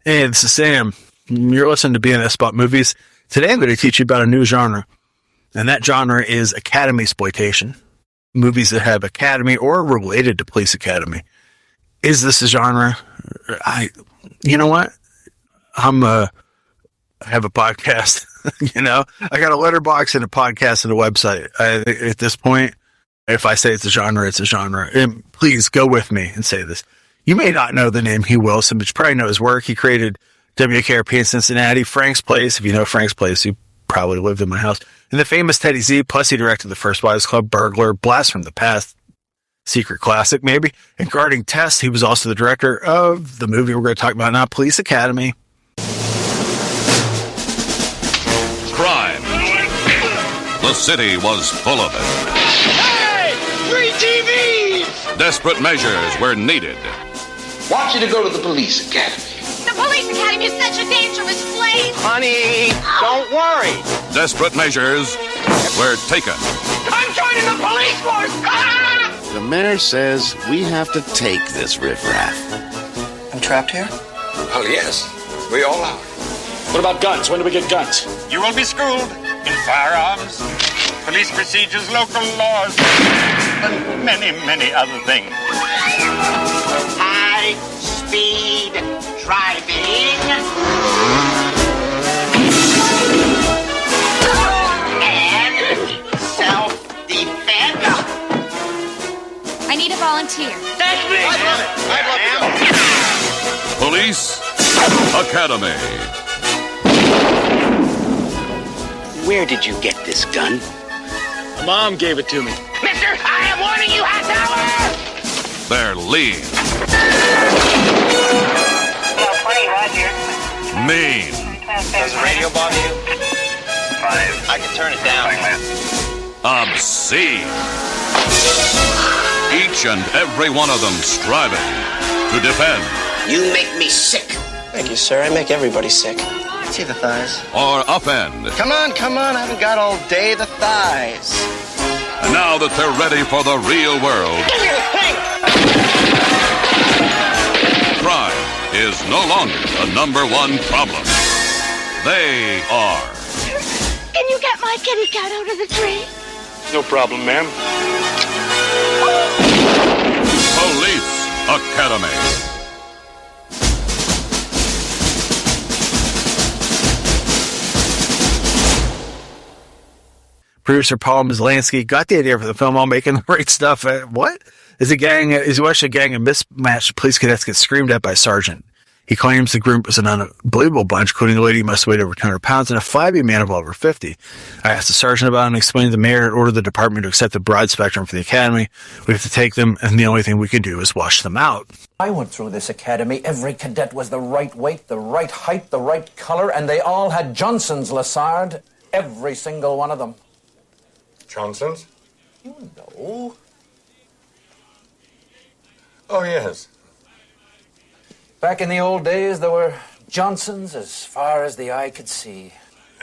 Hey, this is Sam. You're listening to BNS Spot Movies. Today I'm going to teach you about a new genre, and that genre is Academysploitation. Movies that have Academy or related to Police Academy. Is this a genre? You know what? I have a podcast, I got a letterbox and a podcast and a website. At this point, if I say it's a genre, it's a genre. And please go with me and say this. You may not know the name Hugh Wilson, but you probably know his work. He created WKRP in Cincinnati, Frank's Place. If you know Frank's Place, you probably lived in my house. And the famous Teddy Z, plus he directed The First Wives Club, Burglar, Blast from the Past, Secret Classic, maybe. And Guarding Test, he was also the director of the movie we're going to talk about now, Police Academy. Crime. The city was full of it. Hey! Free TVs! Desperate measures were needed. Want you to go to the police academy. The police academy is such a dangerous place. Honey, don't worry. Desperate measures were taken. I'm joining the police force! Ah! The mayor says we have to take this riffraff. I'm trapped here? Oh, yes. We all are. What about guns? When do we get guns? You will be schooled in firearms, police procedures, local laws, and many, many other things. High-speed driving. And self-defense. I need a volunteer. That's me! I'd love to go. Police Academy. Where did you get this gun? Mom gave it to me. Mister, I am warning you, hot tower! They're lean, mean, Does the radio bother you? 5. I can turn it down. obscene. Each and every one of them striving to defend You make me sick. Thank you, sir. I make everybody sick. See the thighs. or offend. Come on. I haven't got all day. The thighs. And now that they're ready for the real world, Give me the thing! crime is no longer the #1 problem. They are. Can you get my kitty cat out of the tree? No problem, ma'am. Police Academy. Producer Paul Maslansky got the idea for the film while making the right stuff. What? Is he watching a gang of mismatched police cadets get screamed at by a sergeant. He claims the group was an unbelievable bunch, including a lady who must weigh over 200 pounds and a flabby man of over 50. I asked the sergeant about it and explained the mayor had ordered the department to accept the broad spectrum for the academy. We have to take them, and the only thing we can do is wash them out. I went through this academy. Every cadet was the right weight, the right height, the right color, and they all had Johnson's, Lassard. Every single one of them. Johnson's? You know. Oh, yes. Back in the old days, there were Johnsons as far as the eye could see.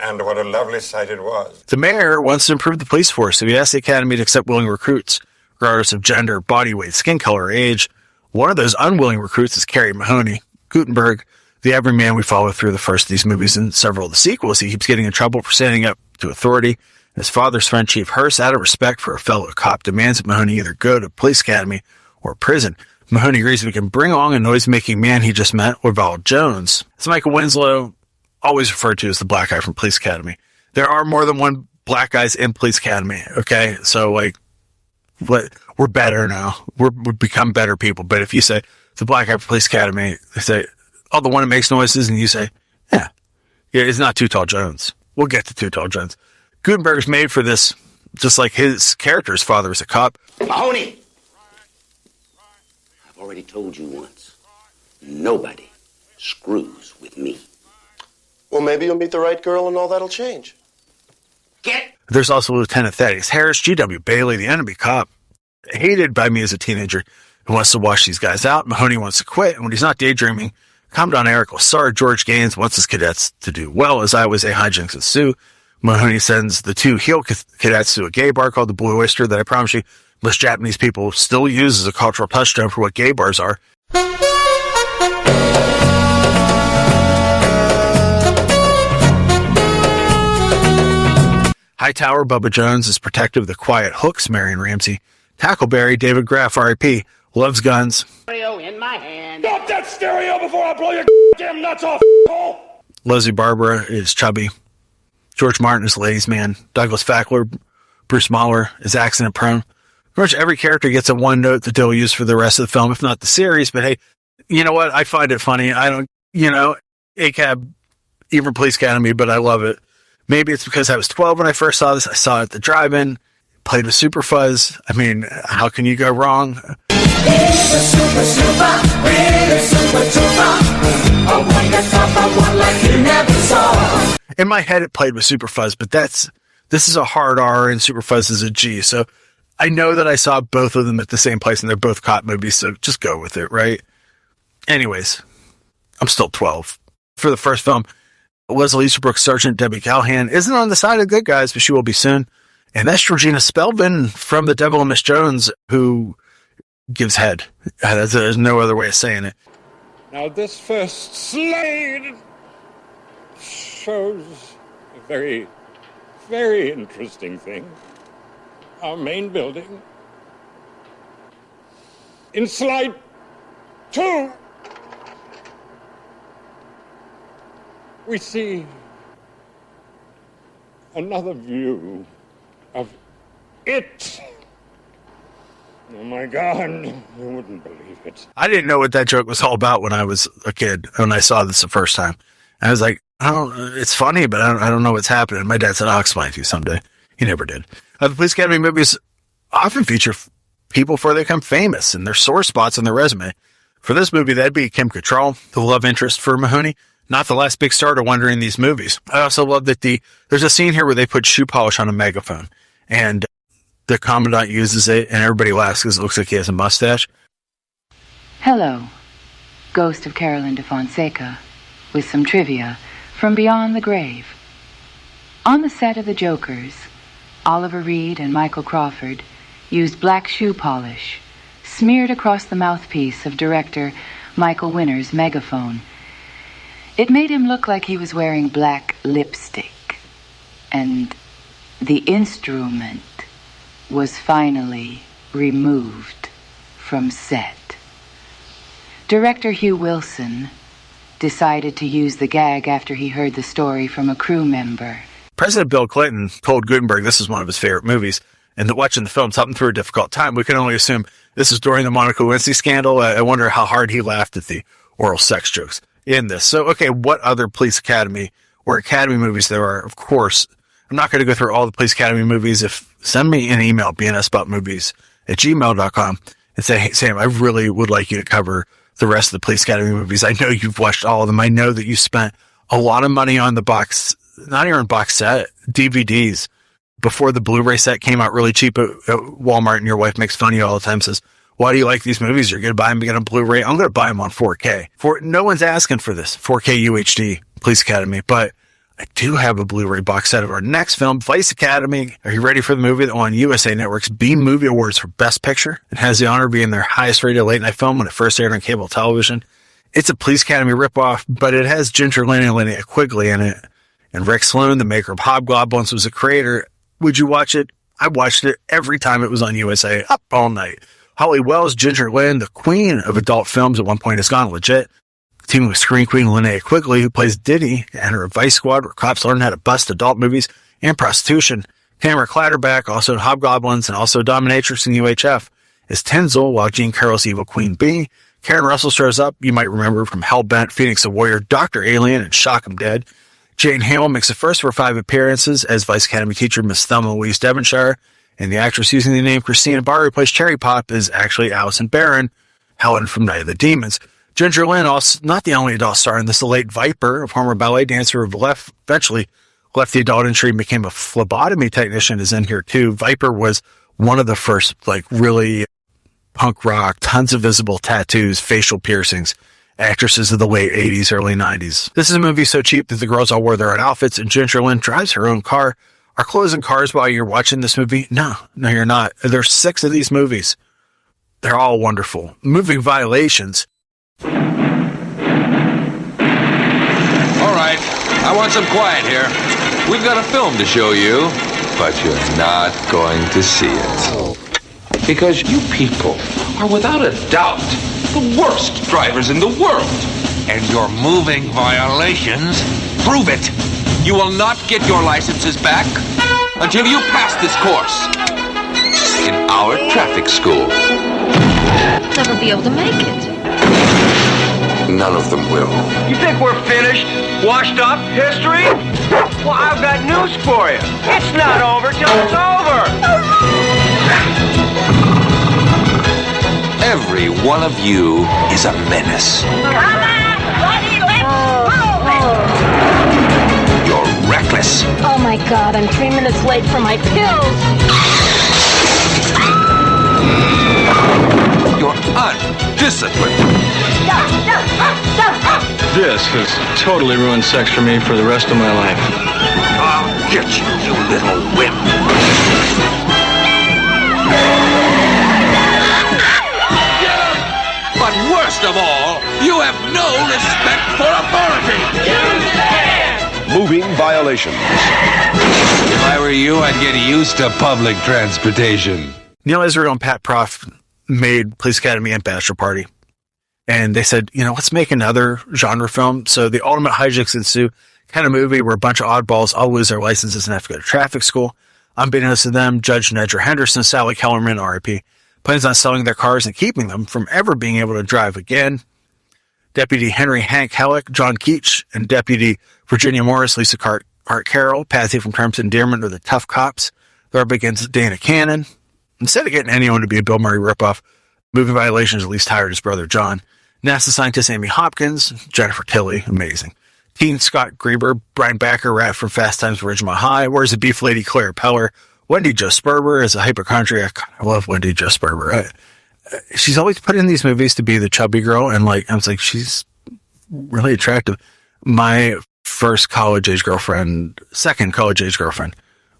And what a lovely sight it was. The mayor wants to improve the police force, so he asked the academy to accept willing recruits, regardless of gender, body weight, skin color, or age. One of those unwilling recruits is Carrie Mahoney. Gutenberg, the everyman we follow through the first of these movies and several of the sequels, he keeps getting in trouble for standing up to authority. His father's friend, Chief Hearst, out of respect for a fellow cop, demands that Mahoney either go to police academy or prison. Mahoney agrees we can bring along a noise-making man he just met, or Val Jones. It's Michael Winslow, always referred to as the black guy from Police Academy. There are more than one black guys in Police Academy, okay? So, we're better now. We've become better people. But if you say, the black guy from Police Academy, they say, oh, the one that makes noises, and you say, yeah, it's not Too Tall Jones. We'll get to Too Tall Jones. Gutenberg's made for this, just like his character's father is a cop. Mahoney! I've already told you once. Nobody screws with me. Well, maybe you'll meet the right girl and all that'll change. Get! There's also Lieutenant Thaddeus Harris, G.W. Bailey, the enemy cop, hated by me as a teenager, who wants to wash these guys out. Mahoney wants to quit, and when he's not daydreaming, Commandant Eric Lassard, George Gaines wants his cadets to do well. As Iowa's A hijinks ensue, Mahoney sends the two heel cadets to a gay bar called the Blue Oyster that I promise you most Japanese people still use as a cultural touchstone for what gay bars are. Hightower, Bubba Jones, is protective of the quiet Hooks, Marion Ramsey. Tackleberry, David Graff, R.I.P., loves guns. In my hand. Stop that stereo before I blow your damn nuts off, hole! Leslie Barbara is chubby. George Martin is ladies' man. Douglas Fackler, Bruce Mahler is accident prone. Pretty much every character gets a one note that they'll use for the rest of the film, if not the series. But hey, you know what? I find it funny. I don't, ACAB, even Police Academy, but I love it. Maybe it's because I was 12 when I first saw this. I saw it at the drive-in, played with Super Fuzz. I mean, how can you go wrong? In my head, it played with Super Fuzz, but this is a hard R and Super Fuzz is a G. So I know that I saw both of them at the same place and they're both cop movies. So just go with it, right? Anyways, I'm still 12. For the first film, Leslie Easterbrook Sergeant Debbie Callahan isn't on the side of the good guys, but she will be soon. And that's Georgina Spelvin from The Devil and Miss Jones, who gives head. There's no other way of saying it. Now, this first slide shows a very, very interesting thing. Our main building. In slide 2, we see another view of it. Oh my God, I wouldn't believe it. I didn't know what that joke was all about when I was a kid, when I saw this the first time. I was like, it's funny, but I don't know what's happening. My dad said, I'll explain to you someday. He never did. The Police Academy movies often feature people before they become famous and their sore spots on their resume. For this movie, that'd be Kim Cattrall, the love interest for Mahoney, not the last big star to wonder in these movies. I also love that there's a scene here where they put shoe polish on a megaphone, and the commandant uses it, and everybody laughs because it looks like he has a mustache. Hello, Ghost of Carolyn de Fonseca, with some trivia from beyond the grave. On the set of The Jokers, Oliver Reed and Michael Crawford used black shoe polish smeared across the mouthpiece of director Michael Winner's megaphone. It made him look like he was wearing black lipstick, and the instrument was finally removed from set. Director Hugh Wilson decided to use the gag after he heard the story from a crew member. President Bill Clinton told Gutenberg this is one of his favorite movies, and that watching the film helped him through a difficult time. We can only assume this is during the Monica Lewinsky scandal. I wonder how hard he laughed at the oral sex jokes in this. So, okay, what other Police Academy or Academy movies there are? Of course, I'm not going to go through all the Police Academy movies. Send me an email, bnsboutmovies@gmail.com, and say, hey, Sam, I really would like you to cover the rest of the Police Academy movies. I know you've watched all of them. I know that you spent a lot of money on the box, not even box set, DVDs. Before the Blu-ray set came out really cheap at Walmart, and your wife makes fun of you all the time, says, why do you like these movies? You're going to buy them and get on Blu-ray. I'm going to buy them on 4K. No one's asking for this, 4K UHD Police Academy, but I do have a Blu-ray box set of our next film, Vice Academy. Are you ready for the movie that won USA Network's Beam Movie Awards for Best Picture? It has the honor of being their highest-rated late-night film when it first aired on cable television. It's a Police Academy ripoff, but it has Ginger Lynn and Linnea Quigley in it. And Rick Sloan, the maker of Hobgoblins, was a creator. Would you watch it? I watched it every time it was on USA, up all night. Holly Wells, Ginger Lynn, the queen of adult films at one point, has gone legit. Teaming with screen queen Linnea Quigley, who plays Diddy, and her Vice Squad, where cops learn how to bust adult movies and prostitution. Tamara Clatterback, also in Hobgoblins and also Dominatrix in UHF, is Tinzel, while Jean Carroll's evil Queen Bee. Karen Russell shows up, you might remember from Hellbent, Phoenix the Warrior, Dr. Alien, and Shock 'em Dead. Jane Hamill makes the first of her 5 appearances as Vice Academy teacher Miss Thelma Louise Devonshire, and the actress using the name Christina Barr, who plays Cherry Pop, is actually Allison Barron, Helen from Night of the Demons. Ginger Lynn, also not the only adult star in this, the late Viper, a former ballet dancer who eventually left the adult industry and became a phlebotomy technician, is in here too. Viper was one of the first, really punk rock, tons of visible tattoos, facial piercings, actresses of the late 80s, early 90s. This is a movie so cheap that the girls all wore their own outfits, and Ginger Lynn drives her own car. Are clothes in cars while you're watching this movie? No, you're not. There's 6 of these movies. They're all wonderful. Movie Violations. All right, I want some quiet here. We've got a film to show you. but you're not going to see it. Because you people are without a doubt the worst drivers in the world. And your moving violations prove it. You will not get your licenses back until you pass this course in our traffic school. Never be able to make it. None of them will. You think we're finished? Washed up? History? Well, I've got news for you. It's not over till it's over. Every one of you is a menace. Come on, buddy, let's move it. You're reckless. Oh my God, I'm 3 minutes late for my pills. You're undisciplined. This has totally ruined sex for me for the rest of my life. I'll get you, you little wimp. But worst of all, you have no respect for authority. Moving violations. If I were you, I'd get used to public transportation. Neil Israel and Pat Proft made Police Academy and Bachelor Party. And they said, let's make another genre film. So the ultimate hijinks ensue kind of movie where a bunch of oddballs all lose their licenses and have to go to traffic school. Unbeknownst to them, Judge Nedra Henderson, Sally Kellerman, RIP, plans on selling their cars and keeping them from ever being able to drive again. Deputy Henry Hank Hellick, John Keach, and Deputy Virginia Morris, Lisa Hart Carroll, Patsy from Terms of Endearment are the tough cops. They're up against Dana Cannon. Instead of getting anyone to be a Bill Murray ripoff, Moving Violations at least hired his brother John. NASA scientist Amy Hopkins, Jennifer Tilly, amazing. Teen Scott Grieber, Brian Backer, Rat from Fast Times at Ridgemont High. Where's the Beef Lady Claire Peller? Wendy Jo Sperber as a hypochondriac. I love Wendy Jo Sperber. She's always put in these movies to be the chubby girl, and I was like, she's really attractive. My second college age girlfriend,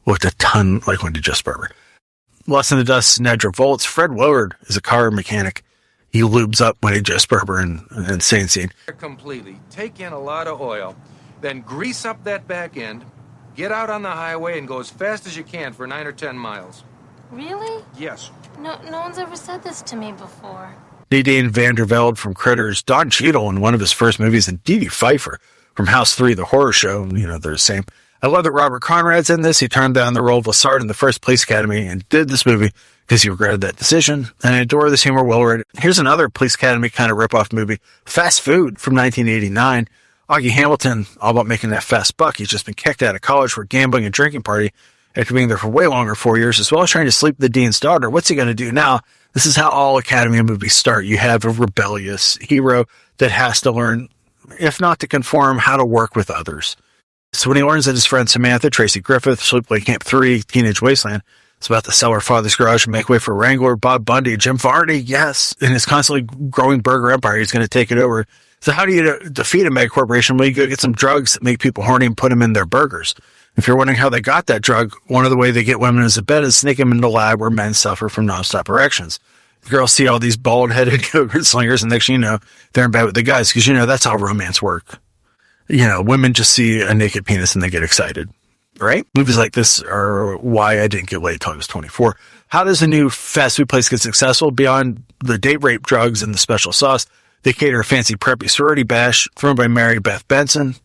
looked a ton like Wendy Jo Sperber. Less in the Dust, Nedra Volts. Fred Willard is a car mechanic. He lubes up Wendy Jo Sperber in Insane Scene. Completely. Take in a lot of oil, then grease up that back end, get out on the highway and go as fast as you can for 9 or 10 miles. Really? Yes. No one's ever said this to me before. Nadine Vandervelde from Critters, Don Cheadle in one of his first movies, and Dee Dee Pfeiffer from House 3, the horror show. They're the same. I love that Robert Conrad's in this. He turned down the role of Lassard in the first Police Academy and did this movie because he regretted that decision. And I adore this humor Willard. Here's another Police Academy kind of ripoff movie, Fast Food from 1989. Augie Hamilton, all about making that fast buck. He's just been kicked out of college for a gambling and drinking party after being there for way longer, 4 years, as well as trying to sleep the dean's daughter. What's he going to do now? This is how all Academy movies start. You have a rebellious hero that has to learn, if not to conform, how to work with others. So when he learns that his friend Samantha, Tracy Griffith, Sleepaway Camp 3, Teenage Wasteland, is about to sell her father's garage and make way for Wrangler, Bob Bundy, Jim Varney, yes, in his constantly growing burger empire, he's going to take it over. So how do you defeat a mega corporation? Well, you go get some drugs that make people horny and put them in their burgers. If you're wondering how they got that drug, one of the ways they get women into bed is sneak them into the lab where men suffer from nonstop erections. The girls see all these bald-headed yogurt slingers, and next thing you know, they're in bed with the guys, because that's how romance works. Women just see a naked penis and they get excited, right? Movies like this are why I didn't get laid till I was 24. How does a new fast food place get successful? Beyond the date rape, drugs, and the special sauce, they cater a fancy preppy sorority bash thrown by Mary Beth Benson,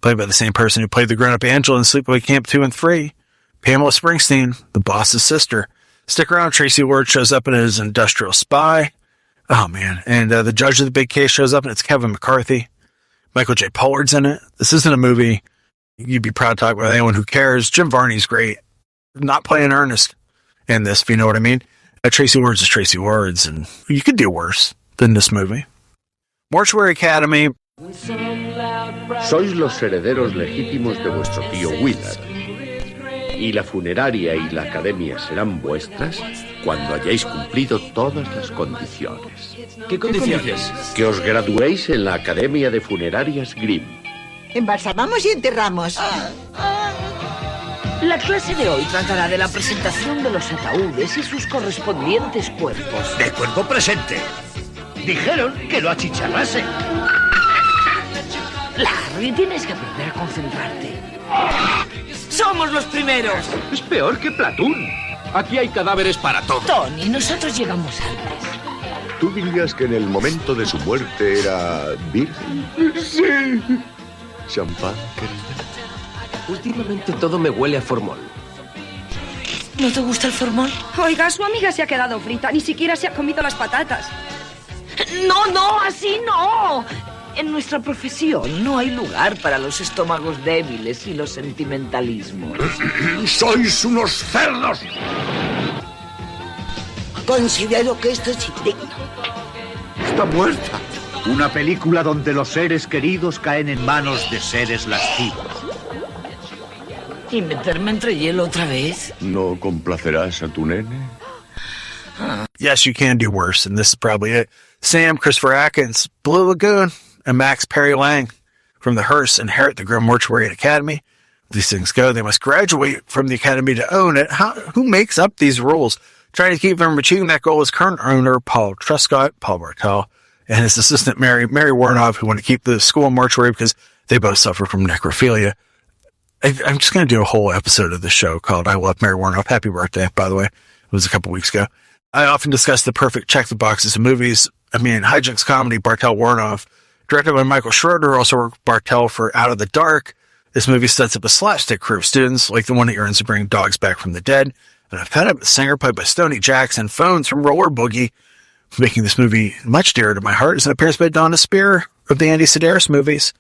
played by the same person who played the grown-up Angela in Sleepaway Camp 2 and 3. Pamela Springsteen, the boss's sister. Stick around, Tracy Lord shows up in his Industrial Spy. Oh, man. And the judge of the big case shows up, and it's Kevin McCarthy. Michael J. Pollard's in it. This isn't a movie you'd be proud to talk about anyone who cares. Jim Varney's great. Not playing earnest in this, if you know what I mean. Tracy Lords is Tracy Lords, and you could do worse than this movie. Mortuary Academy. Sois los herederos legítimos de vuestro tío Willard. Y la funeraria y la academia serán vuestras cuando hayáis cumplido todas las condiciones. ¿Qué condiciones? Que os graduéis en la Academia de Funerarias Grimm. Embalsamamos y enterramos. La clase de hoy tratará de la presentación de los ataúdes y sus correspondientes cuerpos. ¡De cuerpo presente! Dijeron que lo achicharrase. Larry, tienes que aprender a concentrarte. Somos los primeros. Es peor que Platón. Aquí hay cadáveres para todo. Tony, nosotros llegamos antes. ¿Tú dirías que en el momento de su muerte era virgen? Sí. ¿Champán, querida? Últimamente todo me huele a formol. ¿No te gusta el formol? Oiga, su amiga se ha quedado frita. Ni siquiera se ha comido las patatas. No, así no. En nuestra profesión no hay lugar para los estómagos débiles y los sentimentalismos. ¡Sois unos cerdos! Considero que esto es indigno. Está muerta. Una película donde los seres queridos caen en manos de seres lascivos. ¿Y meterme entre hielo otra vez? ¿No complacerás a tu nene? Yes, you can do worse, and this is probably it. Sam, Christopher Atkins, Blue Lagoon, and Max Perry Lang from the hearse inherit the Grim Mortuary Academy. These things go. They must graduate from the academy to own it. Who makes up these rules? Trying to keep them from achieving that goal is current owner Paul Truscott, Paul Bartel, and his assistant Mary Warnov, who want to keep the school mortuary because they both suffer from necrophilia. I'm just going to do a whole episode of this show called I Love Mary Warnov. Happy birthday, by the way. It was a couple weeks ago. I often discuss the perfect check-the-boxes in movies. I mean, hijinks comedy, Bartel Warnov. Directed by Michael Schroeder, also worked Bartel for Out of the Dark. This movie sets up a slapstick crew of students, like the one that yearns to bring dogs back from the dead. And a fed up singer played by Stoney Jackson, phones from Roller Boogie, making this movie much dearer to my heart, is an appearance by Donna Spear of the Andy Sedaris movies.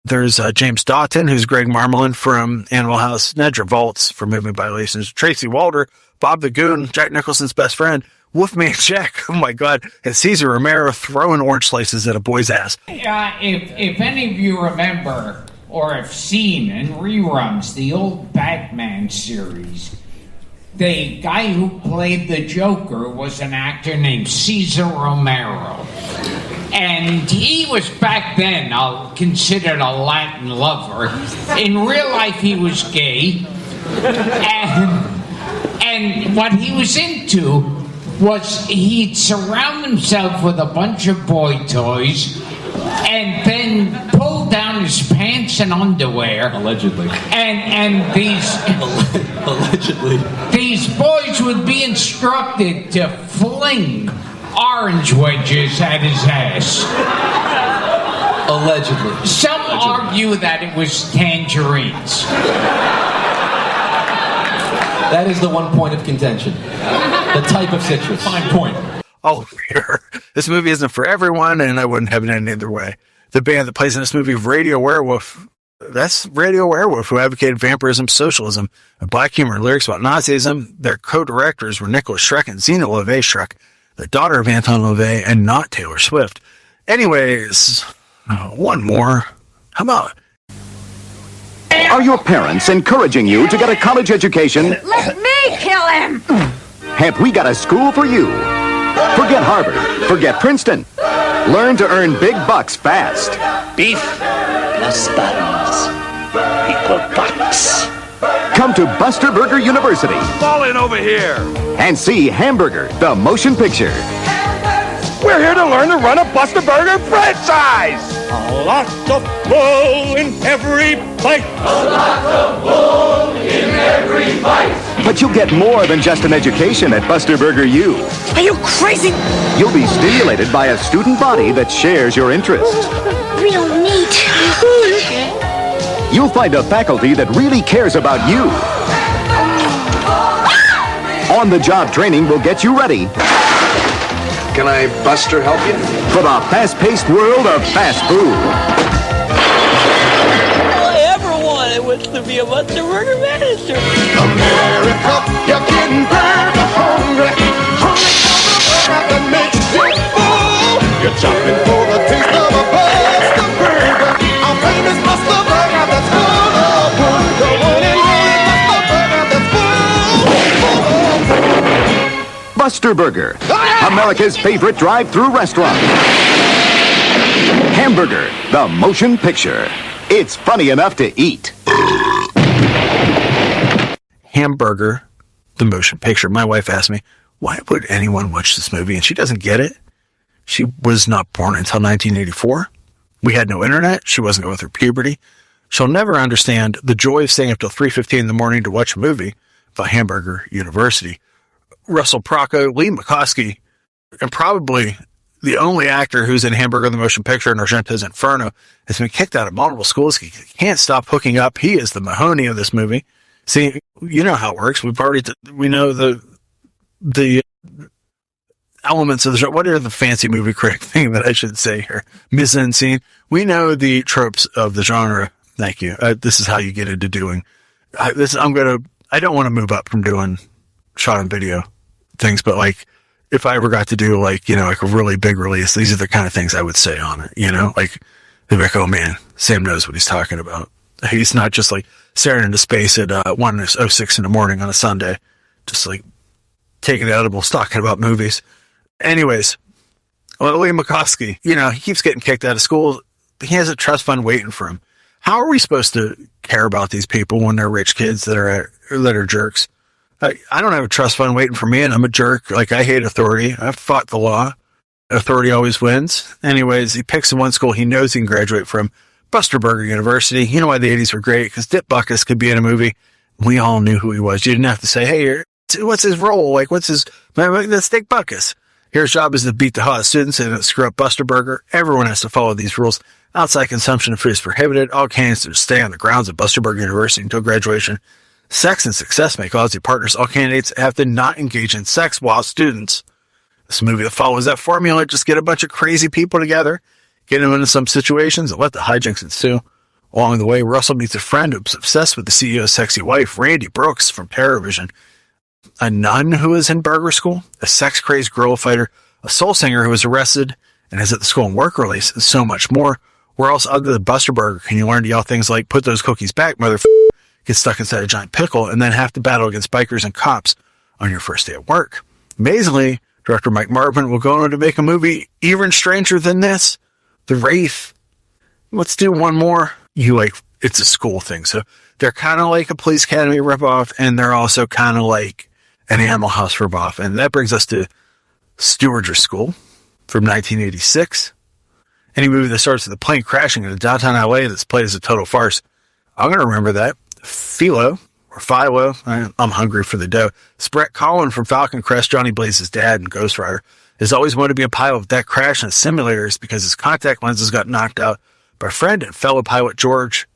There's James Doughton, who's Greg Marmalin from Animal House, Nedra Volts from Moving Violations, Tracy Walder, Bob the Goon, Jack Nicholson's best friend, Wolfman Jack, oh my God, and Cesar Romero throwing orange slices at a boy's ass. If any of you remember or have seen in reruns the old Batman series, the guy who played the Joker was an actor named Cesar Romero. And he was back then considered a Latin lover. In real life, he was gay. And what he was into was he'd surround himself with a bunch of boy toys and then pull down his pants and underwear. Allegedly. And these... Allegedly. These boys would be instructed to fling orange wedges at his ass. Allegedly. Some argue that it was tangerines. That is the one point of contention. The type of citrus. Fine point. Oh, sure. This movie isn't for everyone, and I wouldn't have it any other way. The band that plays in this movie, Radio Werewolf, that's Radio Werewolf, who advocated vampirism, socialism, and black humor and lyrics about Nazism. Their co-directors were Nicholas Schreck and Zena LaVey Schreck, the daughter of Anton LaVey, and not Taylor Swift. Anyways, one more. How about... Are your parents encouraging you to get a college education? Let me kill him! Have we got a school for you? Forget Harvard. Forget Princeton. Learn to earn big bucks fast. Beef plus buns equal bucks. Come to Buster Burger University. Fall in over here. And see Hamburger, the motion picture. We're here to learn to run a Buster Burger franchise. A lot of bull in every bite. A lot of bull in every bite. But you'll get more than just an education at Buster Burger U. Are you crazy? You'll be stimulated by a student body that shares your interests. Real neat. You'll find a faculty that really cares about you. On-the-job training will get you ready. Can I, Buster, help you? For the fast-paced world of fast food. All I ever wanted was to be a Buster Burger manager. America, you're getting burger hungry. Hungry for the burger that makes you full. You're chopping for the taste of a Buster Burger. Our famous Buster Burger that's full of wood. The one and only Buster Burger that's full of wood. Buster Burger, America's favorite drive-thru restaurant. Hamburger, the motion picture. It's funny enough to eat. Hamburger, the motion picture. My wife asked me, why would anyone watch this movie? And she doesn't get it. She was not born until 1984. We had no internet. She wasn't going through puberty. She'll never understand the joy of staying up till 3:15 in the morning to watch a movie by Hamburger University. Russell Procco, Lee McCoskey, and probably the only actor who's in Hamburger the Motion Picture and Argento's Inferno, has been kicked out of multiple schools. He can't stop hooking up. He is the Mahoney of this movie. See, you know how it works. We know the elements of the show. What are the fancy movie critic thing that I should say here? Mise en scene. We know the tropes of the genre. Thank you. This is how you get into doing. I don't want to move up from doing shot on video things, but like, if I ever got to do like a really big release, these are the kind of things I would say on it, like, they'd be like, oh man, Sam knows what he's talking about. He's not just like staring into space at 1:06 in the morning on a Sunday, just like taking edibles, talking about movies. Anyways, Lee McCoskey, he keeps getting kicked out of school. He has a trust fund waiting for him. How are we supposed to care about these people when they're rich kids that are jerks? I don't have a trust fund waiting for me, and I'm a jerk. Like, I hate authority. I've fought the law. Authority always wins. Anyways, he picks the one school he knows he can graduate from, Buster Burger University. You know why the 80s were great? Because Dick Butkus could be in a movie. We all knew who he was. You didn't have to say, hey, what's his role? Like, that's Dick Butkus. His job is to beat the hottest students and screw up Buster Burger. Everyone has to follow these rules. Outside consumption of food is prohibited. All candidates are to stay on the grounds of Buster Burger University until graduation. Sex and success make lousy partners. All candidates have to not engage in sex while students. This movie that follows that formula. Just get a bunch of crazy people together, get them into some situations, and let the hijinks ensue. Along the way, Russell meets a friend who's obsessed with the CEO's sexy wife, Randy Brooks from TerrorVision, a nun who is in burger school, a sex-crazed guerrilla fighter, a soul singer who was arrested and is at the school and work release, and so much more. Where else other than Buster Burger can you learn to yell things like, put those cookies back, motherfucker, get stuck inside a giant pickle, and then have to battle against bikers and cops on your first day at work? Amazingly, director Mike Marvin will go on to make a movie even stranger than this, The Wraith. Let's do one more. It's a school thing. So they're kind of like a Police Academy ripoff, and they're also kind of like an Animal House ripoff. And that brings us to Stewart's School from 1986. Any movie that starts with a plane crashing in downtown LA that's played as a total farce. I'm going to remember that. Philo, I'm hungry for the dough. It's Brett Collin from Falcon Crest, Johnny Blaze's dad and Ghost Rider, has always wanted to be a pilot with that crash in simulators because his contact lenses got knocked out by friend and fellow pilot George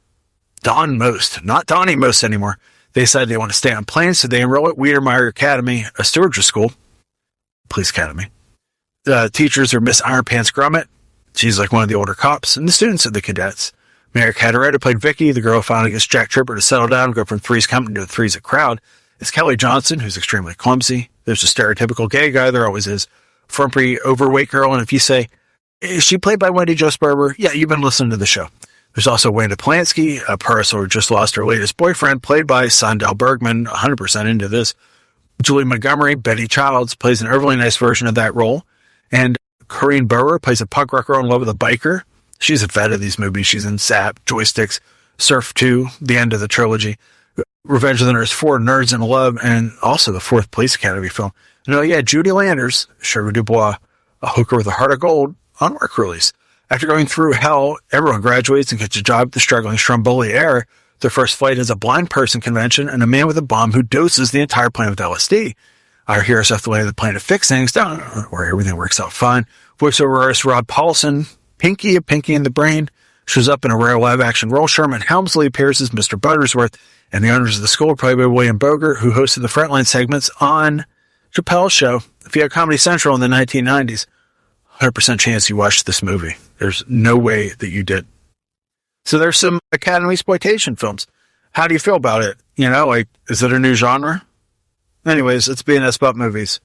Don Most, not Donnie Most anymore. They decided they want to stay on planes, so they enroll at Weedermeyer Academy, a Stewart's School, Police Academy. The teachers are Miss Ironpants Grummet. She's like one of the older cops, and the students are the cadets. Mary Cataretta played Vicky, the girl who finally gets Jack Tripper to settle down and go from Three's Company to Three's a Crowd. It's Kelly Johnson, who's extremely clumsy. There's a stereotypical gay guy, there always is. Frumpy, overweight girl, and if you say, is she played by Wendy Jo Sperber? Yeah, you've been listening to the show. There's also Wanda Polanski, a parasol who just lost her latest boyfriend, played by Sandel Bergman, 100% into this. Julie Montgomery, Betty Childs, plays an overly nice version of that role. And Corinne Bower plays a punk rock girl in love with a biker. She's a vet of these movies. She's in Zap, Joysticks, Surf 2, the end of the trilogy, Revenge of the Nerds 4, Nerds in Love, and also the fourth Police Academy film. Judy Landers, Sugar Dubois, a hooker with a heart of gold, on work release. After going through hell, everyone graduates and gets a job at the struggling Stromboli Air. Their first flight is a blind person convention and a man with a bomb who doses the entire plane with LSD. Our heroes have to land the plane to fix things down, where everything works out fine. Voiceover artist Rob Paulson, Pinky of Pinky and the Brain, shows up in a rare live-action role. Sherman Helmsley appears as Mr. Buttersworth, and the owners of the school are played by William Boger, who hosted the Frontline segments on Chappelle's Show. If you had Comedy Central in the 1990s, 100% chance you watched this movie. There's no way that you did. So there's some Academysploitation films. How do you feel about it? Is it a new genre? Anyways, it's BNS Butt Movies.